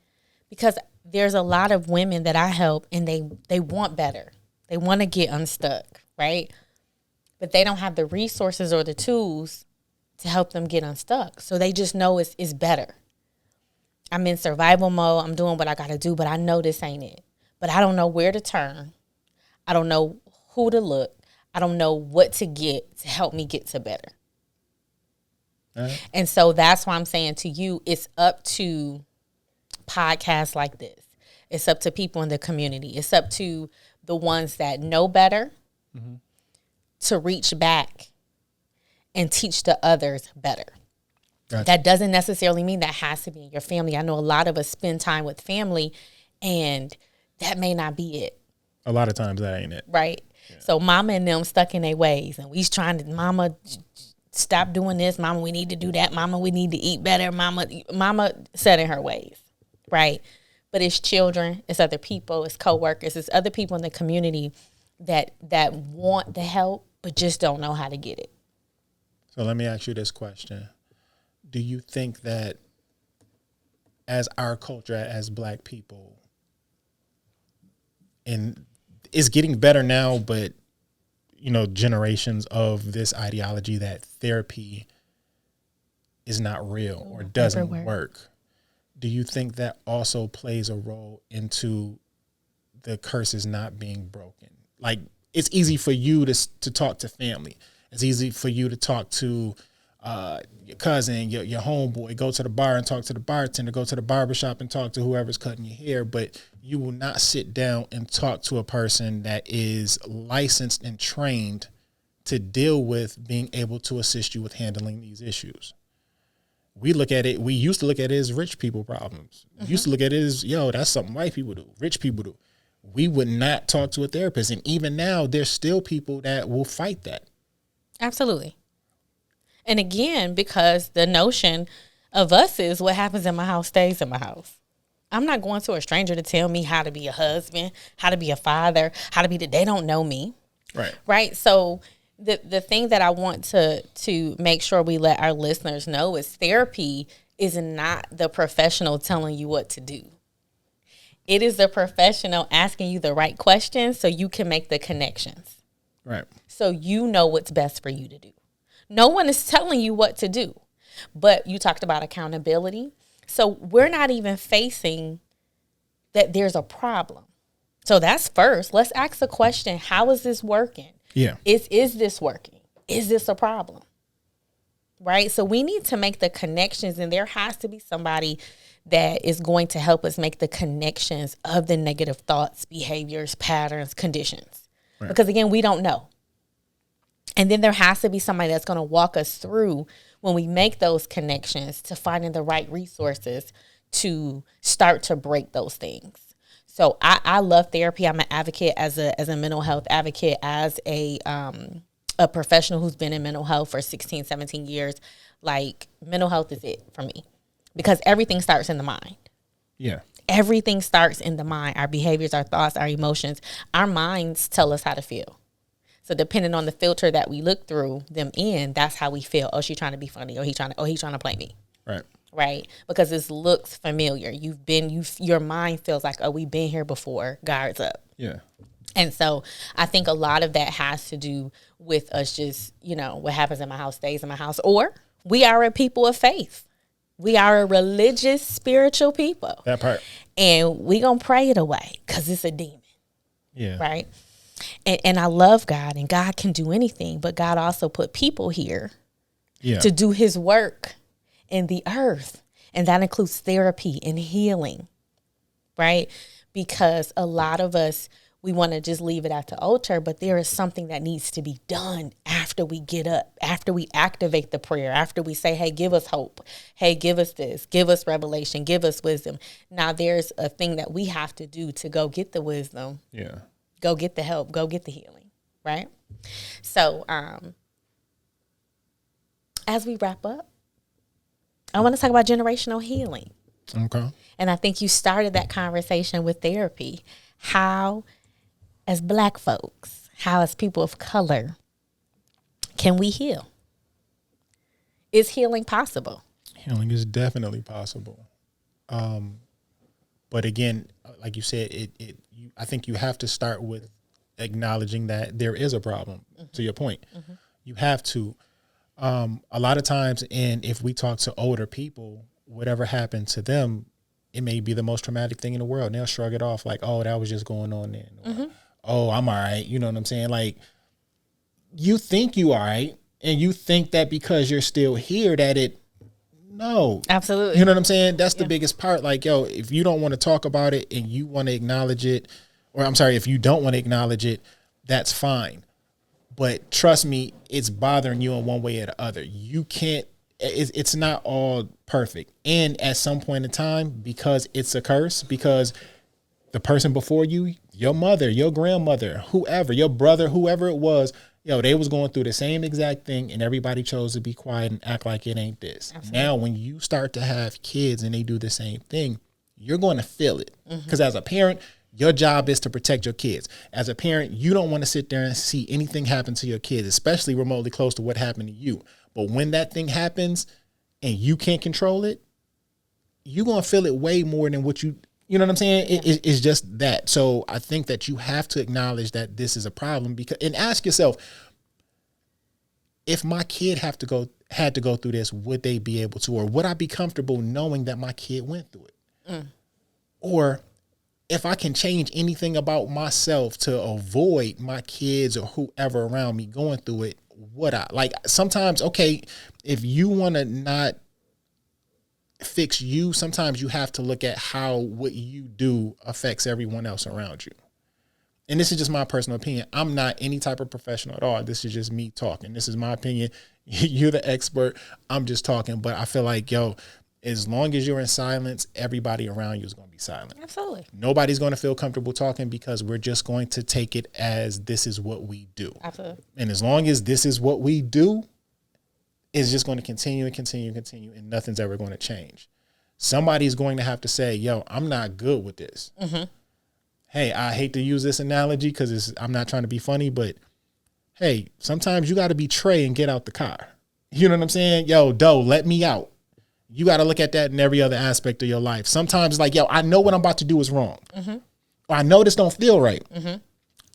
Speaker 2: Because there's a lot of women that I help and they want better. They want to get unstuck, right? But they don't have the resources or the tools to help them get unstuck. So they just know it's better. I'm in survival mode. I'm doing what I got to do, but I know this ain't it. But I don't know where to turn. I don't know who to look. I don't know what to get to help me get to better. And so that's why I'm saying to you, it's up to podcasts like this. It's up to people in the community. It's up to the ones that know better to reach back and teach the others better. Gotcha. That doesn't necessarily mean that has to be in your family. I know a lot of us spend time with family and that may not be it.
Speaker 3: A lot of times that ain't it.
Speaker 2: Right. Yeah. So mama and them stuck in their ways and we's trying to, mama, stop doing this. Mama, we need to do that. Mama, we need to eat better. Mama set in her ways. Right. But it's children, it's other people, it's coworkers, it's other people in the community that want the help, but just don't know how to get it.
Speaker 3: So let me ask you this question. Do you think that as our culture, as Black people, and it's getting better now, but, you know, generations of this ideology that therapy is not real or doesn't work. Do you think that also plays a role into the curses not being broken? Like, it's easy for you to talk to family. It's easy for you to talk to your cousin, your homeboy, go to the bar and talk to the bartender, go to the barbershop and talk to whoever's cutting your hair, but you will not sit down and talk to a person that is licensed and trained to deal with being able to assist you with handling these issues. we used to look at it as rich people problems. We used to look at it as, that's something white people do, rich people do. We would not talk to a therapist. And even now, there's still people that will fight that.
Speaker 2: Absolutely. And again, because the notion of us is what happens in my house stays in my house. I'm not going to a stranger to tell me how to be a husband, how to be a father, they don't know me.
Speaker 3: Right.
Speaker 2: Right. So the thing that I want to make sure we let our listeners know is therapy is not the professional telling you what to do. It is the professional asking you the right questions so you can make the connections.
Speaker 3: Right.
Speaker 2: So you know what's best for you to do. No one is telling you what to do. But you talked about accountability. So we're not even facing that there's a problem. So that's first. Let's ask the question, how is this working?
Speaker 3: Yeah.
Speaker 2: Is this working? Is this a problem? Right? So we need to make the connections, and there has to be somebody that is going to help us make the connections of the negative thoughts, behaviors, patterns, conditions. Right. Because again, we don't know. And then there has to be somebody that's going to walk us through when we make those connections to finding the right resources to start to break those things. So I love therapy. I'm an advocate as a mental health advocate, as a professional who's been in mental health for 16, 17 years. Like, mental health is it for me because everything starts in the mind.
Speaker 3: Yeah.
Speaker 2: Everything starts in the mind. Our behaviors, our thoughts, our emotions, our minds tell us how to feel. So depending on the filter that we look through them in, that's how we feel. Oh, she's trying to be funny. Or he's trying to play me.
Speaker 3: Right.
Speaker 2: Right. Because this looks familiar. Your mind feels like, oh, we've been here before. Guards up.
Speaker 3: Yeah.
Speaker 2: And so I think a lot of that has to do with us just, what happens in my house stays in my house. Or we are a people of faith. We are a religious, spiritual people.
Speaker 3: That part.
Speaker 2: And we going to pray it away because it's a demon.
Speaker 3: Yeah.
Speaker 2: Right. And I love God, and God can do anything, but God also put people here to do his work in the earth. And that includes therapy and healing, right? Because a lot of us, we want to just leave it at the altar, but there is something that needs to be done after we get up, after we activate the prayer, after we say, hey, give us hope. Hey, give us this, give us revelation, give us wisdom. Now there's a thing that we have to do to go get the wisdom.
Speaker 3: Yeah.
Speaker 2: Go get the help, go get the healing, right? So as we wrap up, I want to talk about generational healing.
Speaker 3: Okay.
Speaker 2: And I think you started that conversation with therapy. How, as Black folks, how as people of color, can we heal? Is healing possible?
Speaker 3: Healing is definitely possible. But again, like you said, I think you have to start with acknowledging that there is a problem. Mm-hmm. To your point, mm-hmm. You have to. A lot of times, and if we talk to older people, whatever happened to them, it may be the most traumatic thing in the world. And they'll shrug it off like, "Oh, that was just going on then." Or, mm-hmm. "Oh, I'm all right." You know what I'm saying? Like, you think you all right, and you think that because you're still here that it. No.
Speaker 2: Absolutely.
Speaker 3: You know what I'm saying? That's the biggest part. Like, if you don't want to talk about it and you want to acknowledge it, or I'm sorry, if you don't want to acknowledge it, that's fine. But trust me, it's bothering you in one way or the other. You can't, it's not all perfect. And at some point in time, because it's a curse, because the person before you, your mother, your grandmother, whoever, your brother, whoever it was, they was going through the same exact thing, and everybody chose to be quiet and act like it ain't this. Absolutely. Now, when you start to have kids and they do the same thing, you're going to feel it. Because as a parent, your job is to protect your kids. As a parent, you don't want to sit there and see anything happen to your kids, especially remotely close to what happened to you. But when that thing happens and you can't control it, you're going to feel it way more than what you know what I'm saying? Yeah. It's just that. So I think that you have to acknowledge that this is a problem and ask yourself, if my kid had to go through this, would they be able to, or would I be comfortable knowing that my kid went through it? Mm. Or if I can change anything about myself to avoid my kids or whoever around me going through it, would I? Like, sometimes, okay, if you want to not fix you, sometimes you have to look at how what you do affects everyone else around you. and this is just my personal opinion. I'm not any type of professional at all. This is just me talking. This is my opinion. You're the expert. I'm just talking. But I feel like, as long as you're in silence, everybody around you is going to be silent.
Speaker 2: Absolutely.
Speaker 3: Nobody's going to feel comfortable talking because we're just going to take it as this is what we do.
Speaker 2: Absolutely.
Speaker 3: And as long as this is what we do, it's just going to continue and continue and continue, and nothing's ever going to change. Somebody's going to have to say, I'm not good with this. Mm-hmm. Hey, I hate to use this analogy because I'm not trying to be funny, but hey, sometimes you got to be Trey and get out the car. You know what I'm saying? Doe, let me out. You got to look at that in every other aspect of your life. Sometimes like, I know what I'm about to do is wrong. Mm-hmm. Or I know this don't feel right. Mm-hmm.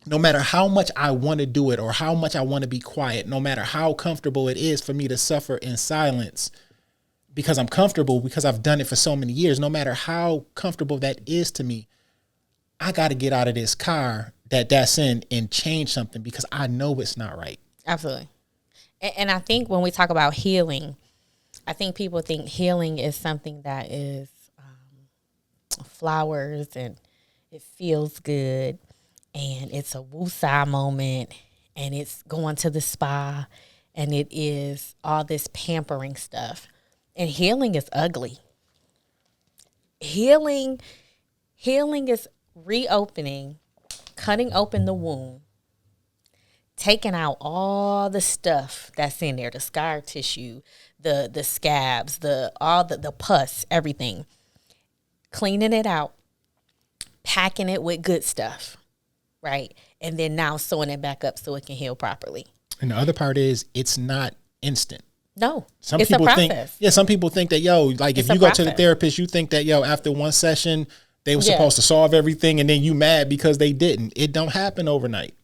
Speaker 3: No matter how much I want to do it or how much I want to be quiet, no matter how comfortable it is for me to suffer in silence because I'm comfortable, because I've done it for so many years, no matter how comfortable that is to me, I got to get out of this car that's in and change something because I know it's not right.
Speaker 2: Absolutely. And I think when we talk about healing, I think people think healing is something that is flowers and it feels good and it's a woosah moment and it's going to the spa and it is all this pampering stuff. And healing is ugly. Healing is reopening, cutting open the wound, taking out all the stuff that's in there, the scar tissue, the scabs, the pus, everything, cleaning it out, packing it with good stuff, right? And then now sewing it back up so it can heal properly.
Speaker 3: And the other part is it's not instant.
Speaker 2: No,
Speaker 3: some people think that, like if you go to the therapist, you think that, after one session, they were supposed to solve everything and then you mad because they didn't. It don't happen overnight.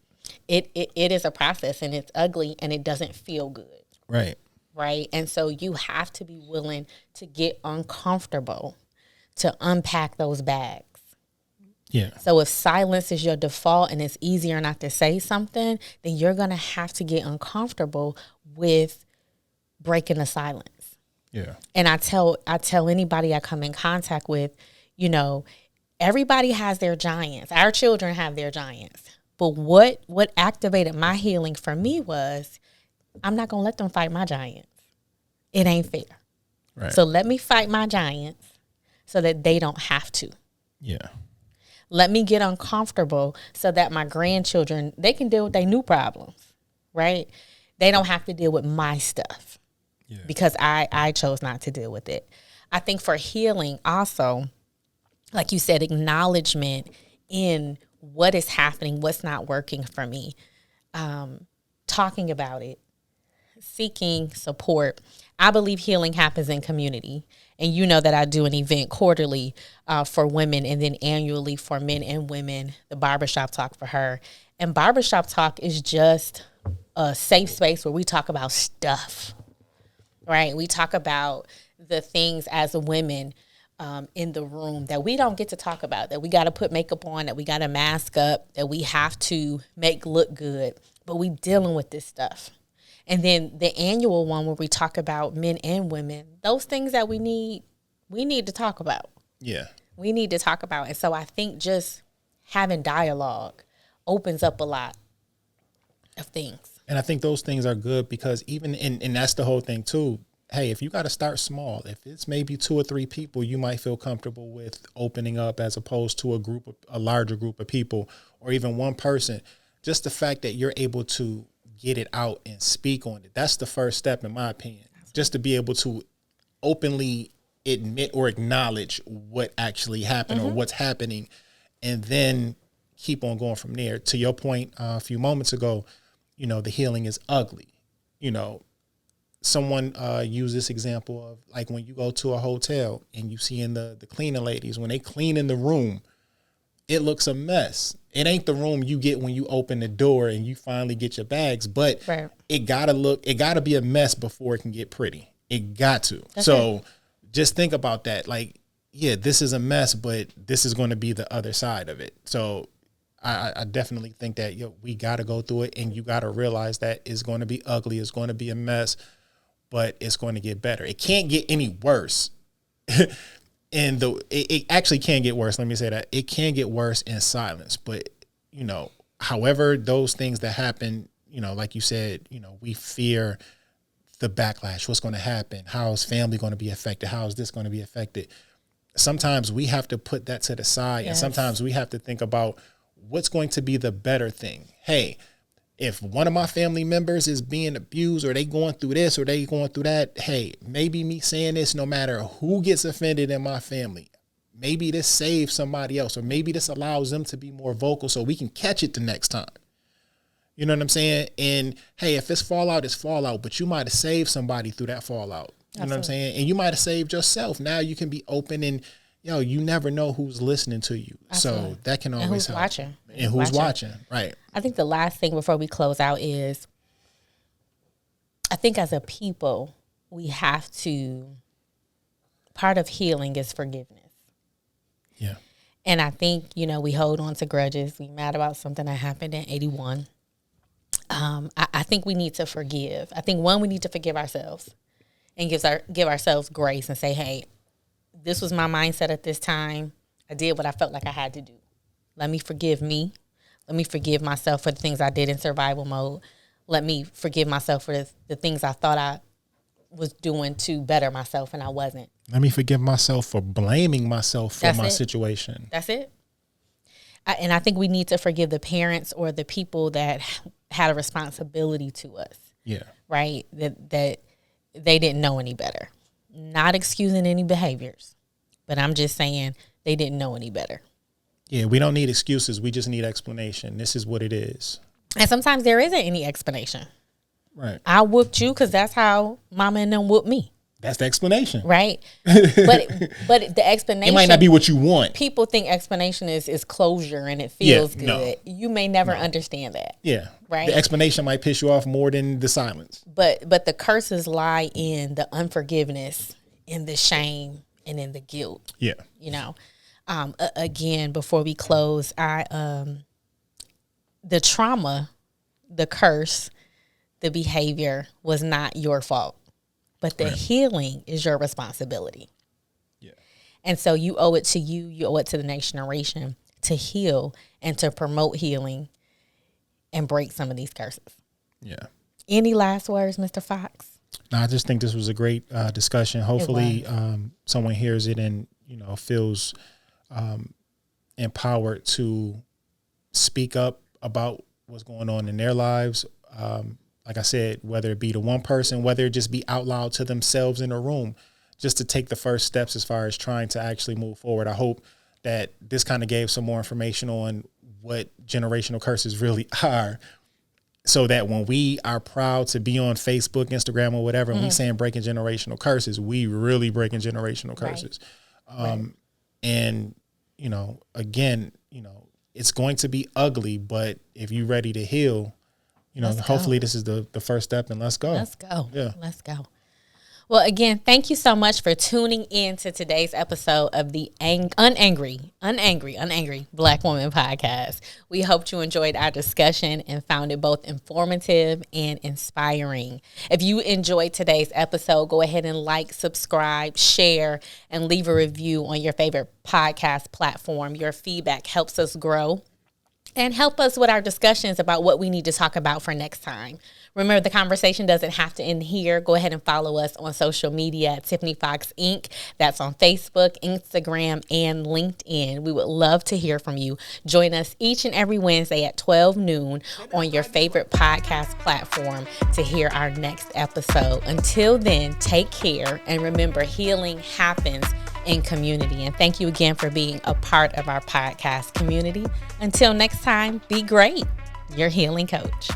Speaker 2: It is a process and it's ugly and it doesn't feel good.
Speaker 3: Right.
Speaker 2: Right. And so you have to be willing to get uncomfortable to unpack those bags.
Speaker 3: Yeah.
Speaker 2: So if silence is your default and it's easier not to say something, then you're going to have to get uncomfortable with breaking the silence.
Speaker 3: Yeah.
Speaker 2: And I tell anybody I come in contact with, everybody has their giants. Our children have their giants. But what activated my healing for me was I'm not going to let them fight my giants. It ain't fair.
Speaker 3: Right.
Speaker 2: So let me fight my giants so that they don't have to.
Speaker 3: Yeah.
Speaker 2: Let me get uncomfortable so that my grandchildren, they can deal with their new problems, right? They don't have to deal with my stuff because I chose not to deal with it. I think for healing also, like you said, acknowledgement in what is happening, what's not working for me, talking about it, seeking support. I believe healing happens in community. And you know that I do an event quarterly for women and then annually for men and women, the Barbershop Talk for Her. And Barbershop Talk is just a safe space where we talk about stuff, right? We talk about the things as women in the room that we don't get to talk about, that we got to put makeup on, that we got to mask up, that we have to make look good, but we dealing with this stuff. And then the annual one where we talk about men and women, those things that we need to talk about.
Speaker 3: Yeah.
Speaker 2: We need to talk about. And so I think just having dialogue opens up a lot of things.
Speaker 3: And I think those things are good because even and that's the whole thing too. Hey, if you got to start small, if it's maybe 2 or 3 people, you might feel comfortable with opening up as opposed to a larger group of people or even one person. Just the fact that you're able to get it out and speak on it. That's the first step, in my opinion, just to be able to openly admit or acknowledge what actually happened or what's happening, and then keep on going from there. To your point a few moments ago, the healing is ugly. Someone used this example of like when you go to a hotel and you see in the cleaning ladies, when they clean in the room, it looks a mess. It ain't the room you get when you open the door and you finally get your bags, but it gotta be a mess before it can get pretty. It got to. So just think about that. Like, yeah, this is a mess, but this is going to be the other side of it. So I definitely think that we got to go through it, and you got to realize that it's going to be ugly. It's going to be a mess, but it's going to get better. It can't get any worse. And it actually can get worse. Let me say that it can get worse in silence, but however those things that happen, like you said, we fear the backlash, what's going to happen, how is family going to be affected, how is this going to be affected. Sometimes we have to put that to the side, and sometimes we have to think about what's going to be the better thing. Hey, if one of my family members is being abused, or they going through this or they going through that, hey, maybe me saying this, no matter who gets offended in my family, maybe this saves somebody else, or maybe this allows them to be more vocal so we can catch it the next time. You know what I'm saying? And hey, if it's fallout, it's fallout, but you might have saved somebody through that fallout. You know what I'm saying? And you might have saved yourself. Now you can be open, and you never know who's listening to you. Absolutely. So that can always help.
Speaker 2: Watching.
Speaker 3: And who's watching. Right.
Speaker 2: I think the last thing before we close out is, I think as a people, we have to, part of healing is forgiveness.
Speaker 3: Yeah.
Speaker 2: And I think, we hold on to grudges. We mad about something that happened in 81. I think we need to forgive. I think, one, we need to forgive ourselves and give ourselves grace and say, hey, this was my mindset at this time. I did what I felt like I had to do. Let me forgive me. Let me forgive myself for the things I did in survival mode. Let me forgive myself for the things I thought I was doing to better myself and I wasn't.
Speaker 3: Let me forgive myself for blaming myself for my situation.
Speaker 2: That's it. And I think we need to forgive the parents or the people that had a responsibility to us.
Speaker 3: Yeah.
Speaker 2: Right? That they didn't know any better. Not excusing any behaviors, but I'm just saying they didn't know any better.
Speaker 3: Yeah, we don't need excuses. We just need explanation. This is what it is.
Speaker 2: And sometimes there isn't any explanation.
Speaker 3: Right.
Speaker 2: I whooped you because that's how mama and them whooped me.
Speaker 3: That's the explanation.
Speaker 2: Right. But the explanation.
Speaker 3: It might not be what you want.
Speaker 2: People think explanation is closure and it feels good.
Speaker 3: No.
Speaker 2: You may never understand that.
Speaker 3: Yeah.
Speaker 2: Right.
Speaker 3: The explanation might piss you off more than the silence.
Speaker 2: But the curses lie in the unforgiveness, in the shame, and in the guilt.
Speaker 3: Yeah.
Speaker 2: Again, before we close, the trauma, the curse, the behavior was not your fault. But the healing is your responsibility.
Speaker 3: Yeah.
Speaker 2: And so you owe it to you owe it to the next generation to heal and to promote healing and break some of these curses.
Speaker 3: Yeah.
Speaker 2: Any last words, Mr. Fox?
Speaker 3: No, I just think this was a great discussion. Hopefully someone hears it and, feels empowered to speak up about what's going on in their lives. Like I said, whether it be to one person, whether it just be out loud to themselves in a room, just to take the first steps as far as trying to actually move forward. I hope that this kind of gave some more information on what generational curses really are, so that when we are proud to be on Facebook, Instagram, or whatever, and we saying breaking generational curses, we really breaking generational curses. And, again, it's going to be ugly, but if you're ready to heal, hopefully this is the first step, and let's go.
Speaker 2: Let's go.
Speaker 3: Yeah.
Speaker 2: Let's go. Well, again, thank you so much for tuning in to today's episode of the Unangry Black Woman Podcast. We hope you enjoyed our discussion and found it both informative and inspiring. If you enjoyed today's episode, go ahead and like, subscribe, share, and leave a review on your favorite podcast platform. Your feedback helps us grow and help us with our discussions about what we need to talk about for next time. Remember, the conversation doesn't have to end here. Go ahead and follow us on social media at Tiffany Fox Inc. That's on Facebook, Instagram, and LinkedIn. We would love to hear from you. Join us each and every Wednesday at 12 noon on your favorite podcast platform to hear our next episode. Until then, take care, and remember, healing happens in community. And thank you again for being a part of our podcast community. Until next time, be great. Your healing coach.